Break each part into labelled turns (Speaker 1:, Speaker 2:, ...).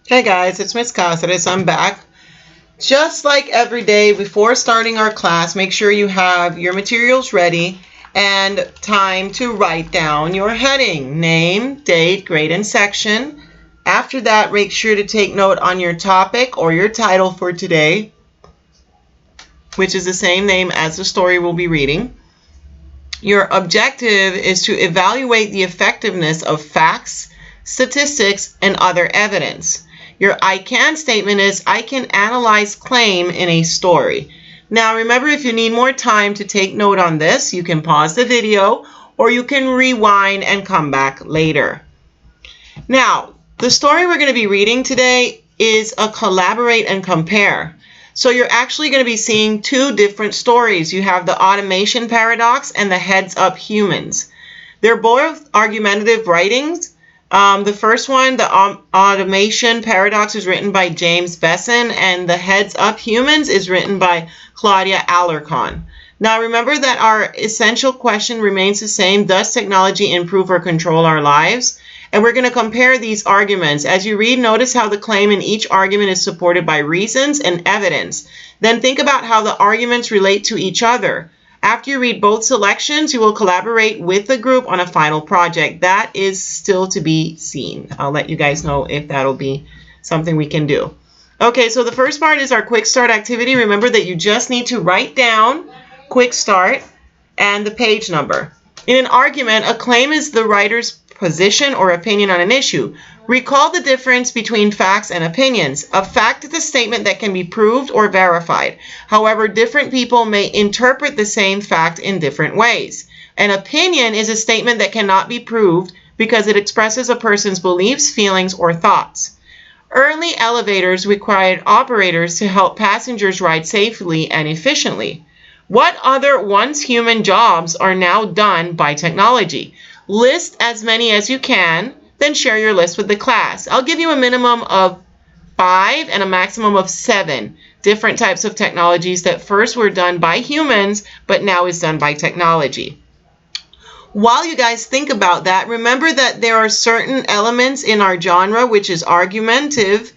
Speaker 1: Hey guys, it's Miss Cáceres. I'm back. Just like every day before starting our class, make sure you have your materials ready and time to write down your heading, name, date, grade, and section. After that, make sure to take note on your topic or your title for today, which is the same name as the story we'll be reading. Your objective is to evaluate the effectiveness of facts, statistics, and other evidence. Your I can statement is, I can analyze claim in a story. Now remember, if you need more time to take note on this, you can pause the video or you can rewind and come back later. Now, the story we're going to be reading today is a collaborate and compare. So you're actually going to be seeing two different stories. You have the automation paradox and the heads up humans. They're both argumentative writings. The first one, the automation paradox, is written by James Besson, and the heads up humans is written by Claudia Alarcon. Now remember that our essential question remains the same. Does technology improve or control our lives? And we're going to compare these arguments. As you read, notice how the claim in each argument is supported by reasons and evidence. Then think about how the arguments relate to each other. After you read both selections, you will collaborate with the group on a final project. That is still to be seen. I'll let you guys know if that'll be something we can do. Okay, so the first part is our quick start activity. Remember that you just need to write down quick start and the page number. In an argument, a claim is the writer's position or opinion on an issue. Recall the difference between facts and opinions. A fact is a statement that can be proved or verified. However, different people may interpret the same fact in different ways. An opinion is a statement that cannot be proved because it expresses a person's beliefs, feelings, or thoughts. Early elevators required operators to help passengers ride safely and efficiently. What other once human jobs are now done by technology? List as many as you can, then share your list with the class. I'll give you a minimum of 5 and a maximum of 7 different types of technologies that first were done by humans, but now is done by technology. While you guys think about that, remember that there are certain elements in our genre which is argumentative,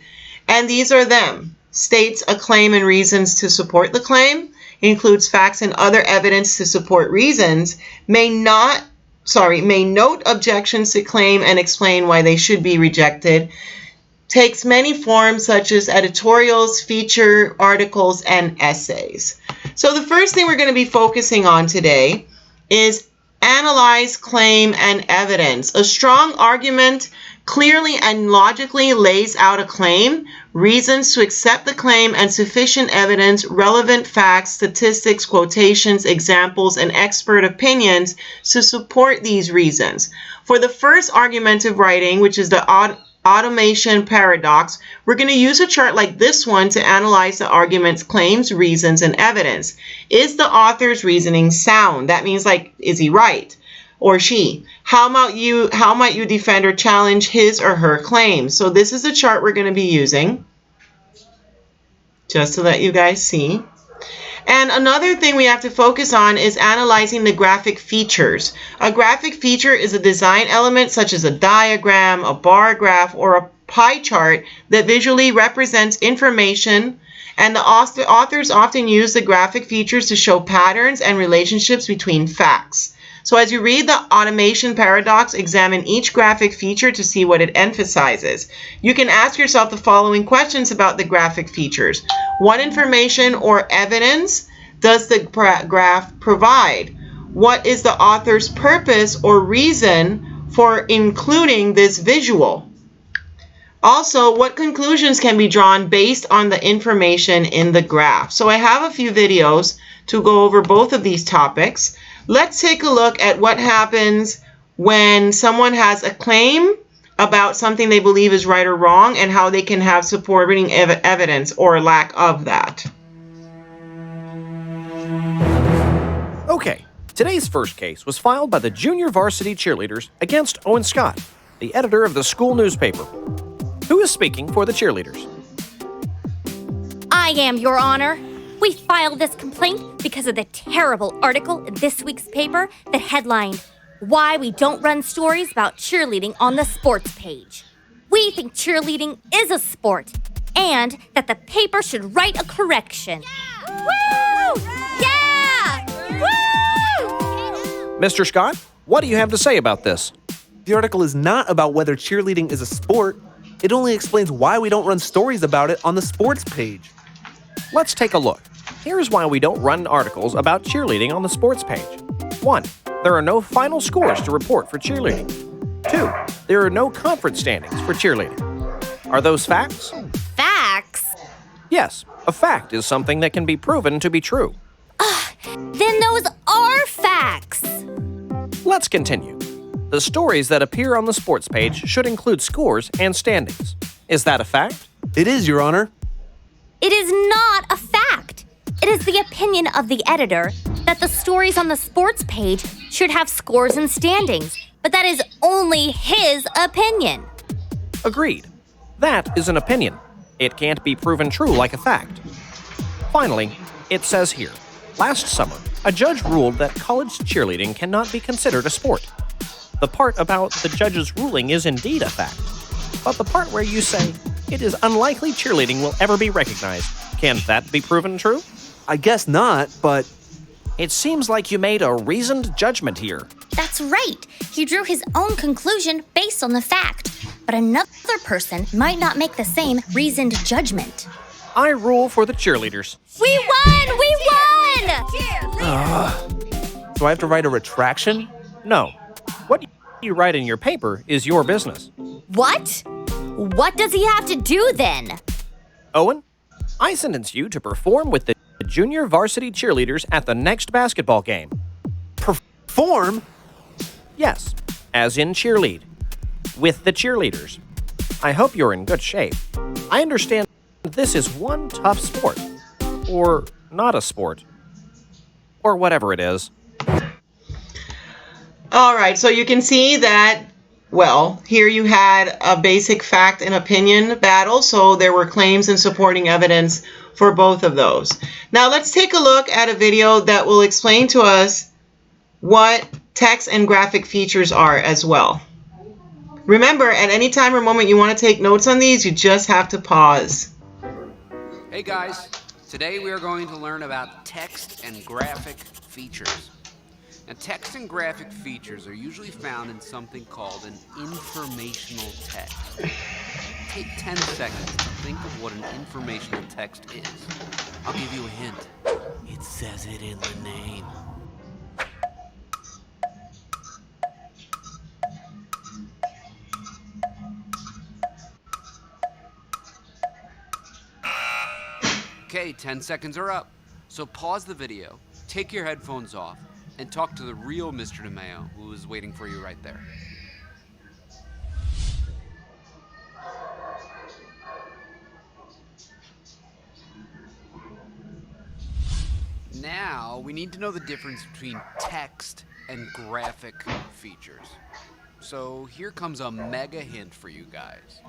Speaker 1: and these are them. States a claim and reasons to support the claim, includes facts and other evidence to support reasons, may note objections to claim and explain why they should be rejected, takes many forms such as editorials, feature articles, and essays. So the first thing we're going to be focusing on today is analyze claim and evidence. A strong argument clearly and logically lays out a claim, reasons to accept the claim, and sufficient evidence, relevant facts, statistics, quotations, examples, and expert opinions to support these reasons. For the first argumentative writing, which is the automation paradox, we're going to use a chart like this one to analyze the argument's claims, reasons, and evidence. Is the author's reasoning sound? That means, like, is he right? Or she? How might you defend or challenge his or her claims? So this is the chart we're going to be using, just to let you guys see. And another thing we have to focus on is analyzing the graphic features. A graphic feature is a design element such as a diagram, a bar graph, or a pie chart that visually represents information, and the authors often use the graphic features to show patterns and relationships between facts. So as you read the automation paradox, examine each graphic feature to see what it emphasizes. You can ask yourself the following questions about the graphic features. What information or evidence does the graph provide? What is the author's purpose or reason for including this visual? Also, what conclusions can be drawn based on the information in the graph? So I have a few videos to go over both of these topics. Let's take a look at what happens when someone has a claim about something they believe is right or wrong, and how they can have supporting evidence or lack of that.
Speaker 2: Okay, today's first case was filed by the junior varsity cheerleaders against Owen Scott, the editor of the school newspaper. Who is speaking for the cheerleaders?
Speaker 3: I am, Your Honor. We filed this complaint because of the terrible article in this week's paper that headlined, "Why We Don't Run Stories About Cheerleading on the Sports Page." We We think cheerleading is a sport and that the paper should write a correction. Yeah! Woo! Yeah! Woo!
Speaker 2: Mr. Scott, what do you have to say about this?
Speaker 4: The article is not about whether cheerleading is a sport. It only explains why we don't run stories about it on the sports page.
Speaker 2: Let's take a look. Here's why we don't run articles about cheerleading on the sports page. 1. There are no final scores to report for cheerleading. 2. There are no conference standings for cheerleading. Are those facts?
Speaker 3: Facts?
Speaker 2: Yes, a fact is something that can be proven to be true.
Speaker 3: Then those are facts.
Speaker 2: Let's continue. The stories that appear on the sports page should include scores and standings. Is that a fact?
Speaker 4: It is, Your Honor.
Speaker 3: It is not a fact. It is the opinion of the editor that the stories on the sports page should have scores and standings, but that is only his opinion.
Speaker 2: Agreed. That is an opinion. It can't be proven true like a fact. Finally, it says here, last summer, a judge ruled that college cheerleading cannot be considered a sport. The part about the judge's ruling is indeed a fact. But the part where you say, it is unlikely cheerleading will ever be recognized, can that be proven true?
Speaker 4: I guess not, but
Speaker 2: It seems like you made a reasoned judgment here.
Speaker 3: That's right. He drew his own conclusion based on the fact. But another person might not make the same reasoned judgment.
Speaker 2: I rule for the cheerleaders.
Speaker 3: We won! We won!
Speaker 4: do I have to write a retraction?
Speaker 2: No. What you write in your paper is your business.
Speaker 3: What? What does he have to do then?
Speaker 2: Owen, I sentence you to perform with the junior varsity cheerleaders at the next basketball game.
Speaker 4: Perform?
Speaker 2: Yes, as in cheerlead. With the cheerleaders. I hope you're in good shape. I understand this is one tough sport. Or not a sport. Or whatever it is.
Speaker 1: All right, so you can see that, well, here you had a basic fact and opinion battle, so there were claims and supporting evidence for both of those. Now let's take a look at a video that will explain to us what text and graphic features are as well. Remember, at any time or moment you want to take notes on these, you just have to pause.
Speaker 5: Hey guys, today we are going to learn about text and graphic features. Now, text and graphic features are usually found in something called an informational text. Take 10 seconds to think of what an informational text is. I'll give you a hint. It says it in the name. Okay, 10 seconds are up. So pause the video, take your headphones off, and talk to the real Mr. DeMeo, who is waiting for you right there. Now, we need to know the difference between text and graphic features. So here comes a mega hint for you guys.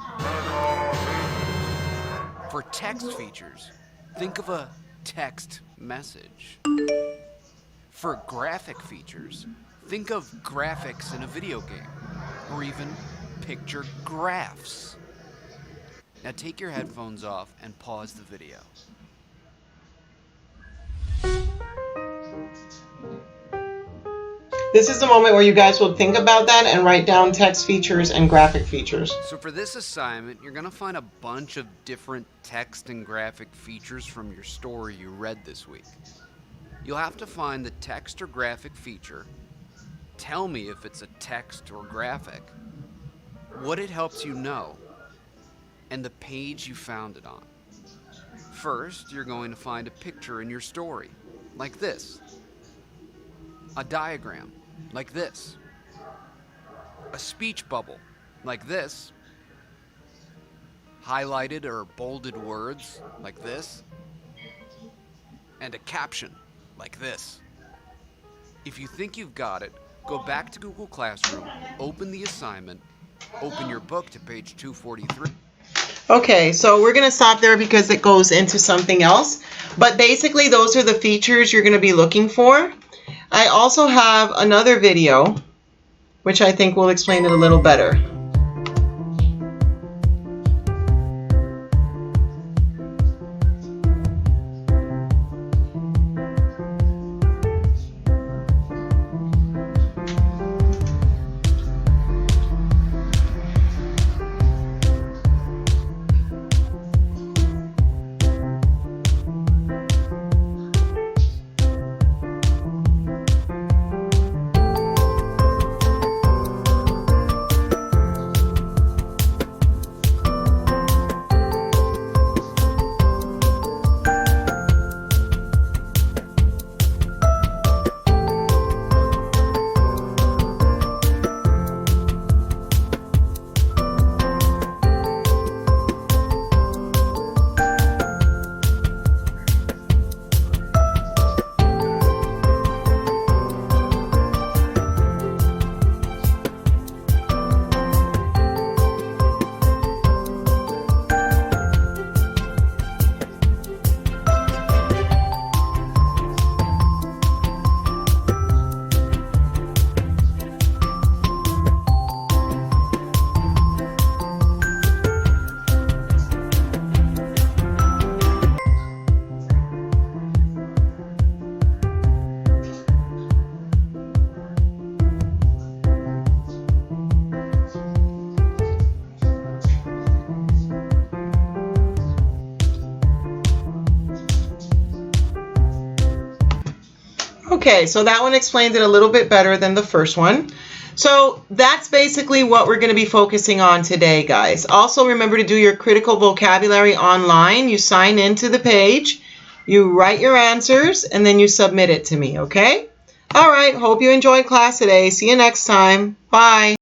Speaker 5: For text features, think of a text message. For graphic features, think of graphics in a video game, or even picture graphs. Now take your headphones off and pause the video.
Speaker 1: This is the moment where you guys will think about that and write down text features and graphic features.
Speaker 5: So for this assignment, you're gonna find a bunch of different text and graphic features from your story you read this week. You'll have to find the text or graphic feature, tell me if it's a text or graphic, what it helps you know, and the page you found it on. First, you're going to find a picture in your story, like this. A diagram, like this. A speech bubble, like this. Highlighted or bolded words, like this. And a caption, like this. If you think you've got it, go back to Google Classroom, open the assignment, open your book to page 243.
Speaker 1: Okay, so we're going to stop there because it goes into something else. But basically, those are the features you're going to be looking for. I also have another video, which I think will explain it a little better. Okay, so that one explains it a little bit better than the first one. So that's basically what we're going to be focusing on today, guys. Also, remember to do your critical vocabulary online. You sign into the page, you write your answers, and then you submit it to me, okay? All right, hope you enjoyed class today. See you next time. Bye.